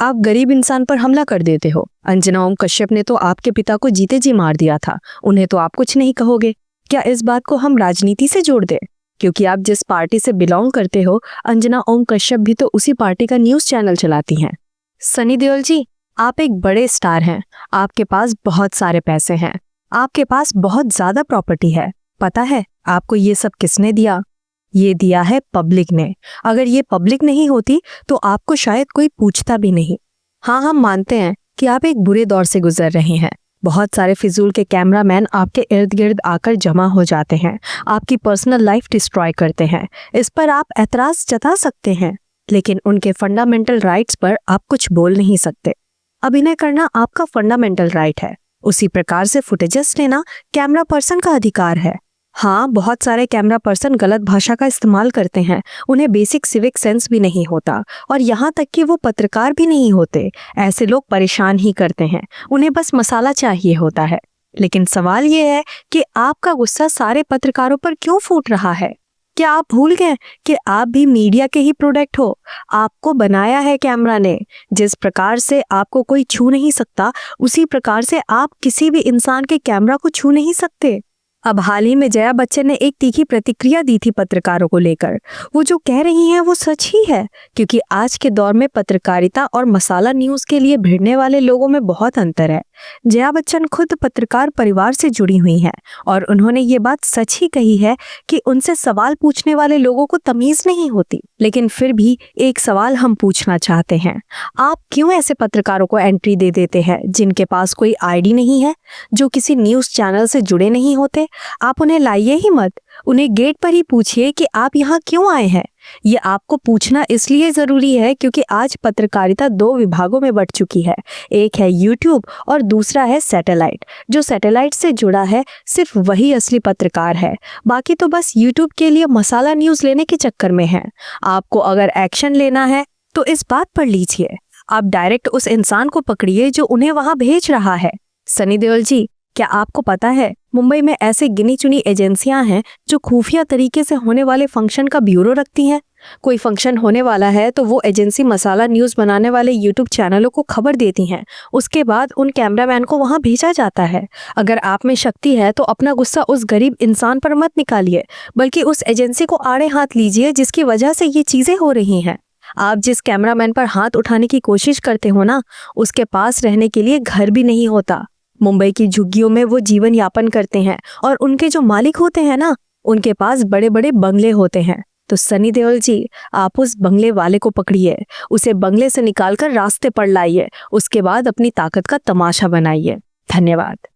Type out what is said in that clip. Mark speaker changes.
Speaker 1: आप गरीब इंसान पर हमला कर देते हो। अंजना ओम कश्यप ने तो आपके पिता को जीते जी मार दिया था, उन्हें तो आप कुछ नहीं कहोगे। क्या इस बात को हम राजनीति से जोड़ दें? क्योंकि आप जिस पार्टी से बिलोंग करते हो, अंजना ओम कश्यप भी तो उसी पार्टी का न्यूज़ चैनल चलाती हैं। सनी देओल जी, आप एक बड़े स्टार हैं, आपके पास बहुत सारे पैसे हैं, आपके पास बहुत ज्यादा प्रॉपर्टी है। पता है आपको ये सब किसने दिया? ये दिया है पब्लिक ने। अगर ये पब्लिक नहीं होती तो आपको शायद कोई पूछता भी नहीं। हाँ, हम मानते हैं कि आप एक बुरे दौर से गुजर रहे हैं। बहुत सारे फिजूल के कैमरामैन आपके इर्द गिर्द आकर जमा हो जाते हैं, आपकी पर्सनल लाइफ डिस्ट्रॉय करते हैं। इस पर आप एतराज जता सकते हैं, लेकिन उनके फंडामेंटल राइट्स पर आप कुछ बोल नहीं सकते। अभिनय करना आपका फंडामेंटल राइट है, उसी प्रकार से फुटेजेस लेना कैमरा पर्सन का अधिकार है। हाँ, बहुत सारे कैमरा पर्सन गलत भाषा का इस्तेमाल करते हैं, उन्हें बेसिक सिविक सेंस भी नहीं होता, और यहाँ तक कि वो पत्रकार भी नहीं होते। ऐसे लोग परेशान ही करते हैं, उन्हें बस मसाला चाहिए होता है। लेकिन सवाल ये है कि आपका गुस्सा सारे पत्रकारों पर क्यों फूट रहा है? क्या आप भूल गए कि आप भी मीडिया के ही प्रोडक्ट हो? आपको बनाया है कैमरा ने। जिस प्रकार से आपको कोई छू नहीं सकता, उसी प्रकार से आप किसी भी इंसान के कैमरा को छू नहीं सकते। अब हाल ही में जया बच्चन ने एक तीखी प्रतिक्रिया दी थी पत्रकारों को लेकर। वो जो कह रही हैं वो सच ही है, क्योंकि आज के दौर में पत्रकारिता और मसाला न्यूज के लिए भिड़ने वाले लोगों में बहुत अंतर है। जया बच्चन खुद पत्रकार परिवार से जुड़ी हुई हैं, और उन्होंने ये बात सच ही कही है कि उनसे सवाल पूछने वाले लोगों को तमीज नहीं होती। लेकिन फिर भी एक सवाल हम पूछना चाहते हैं, आप क्यों ऐसे पत्रकारों को एंट्री दे देते हैं जिनके पास कोई आईडी नहीं है, जो किसी न्यूज चैनल से जुड़े नहीं होते? आप उन्हें लाइए ही मत, उन्हें गेट पर ही पूछिए कि आप यहाँ क्यों आए हैं। ये आपको पूछना इसलिए जरूरी है क्योंकि आज पत्रकारिता दो विभागों में बंट चुकी है। एक है यूट्यूब और दूसरा है सैटेलाइट। जो सैटेलाइट से जुड़ा है सिर्फ वही असली पत्रकार है, बाकी तो बस यूट्यूब के लिए मसाला न्यूज लेने के चक्कर में है। आपको अगर एक्शन लेना है तो इस बात पर लीजिए, आप डायरेक्ट उस इंसान को पकड़िए जो उन्हें वहां भेज रहा है। सनी देओल जी, क्या आपको पता है मुंबई में ऐसे गिनी चुनी एजेंसियां हैं जो खुफिया तरीके से होने वाले फंक्शन का ब्यूरो रखती हैं? कोई फंक्शन होने वाला है तो वो एजेंसी मसाला न्यूज बनाने वाले यूट्यूब चैनलों को खबर देती हैं, उसके बाद उन कैमरामैन को वहां भेजा जाता है। अगर आप में शक्ति है तो अपना गुस्सा उस गरीब इंसान पर मत निकालिए, बल्कि उस एजेंसी को आड़े हाथ लीजिए जिसकी वजह से ये चीजें हो रही हैं। आप जिस कैमरामैन पर हाथ उठाने की कोशिश करते हो ना, उसके पास रहने के लिए घर भी नहीं होता। मुंबई की झुग्गियों में वो जीवन यापन करते हैं, और उनके जो मालिक होते हैं ना, उनके पास बड़े बड़े बंगले होते हैं। तो सनी देओल जी, आप उस बंगले वाले को पकड़िए, उसे बंगले से निकालकर रास्ते पर लाइए, उसके बाद अपनी ताकत का तमाशा बनाइए। धन्यवाद।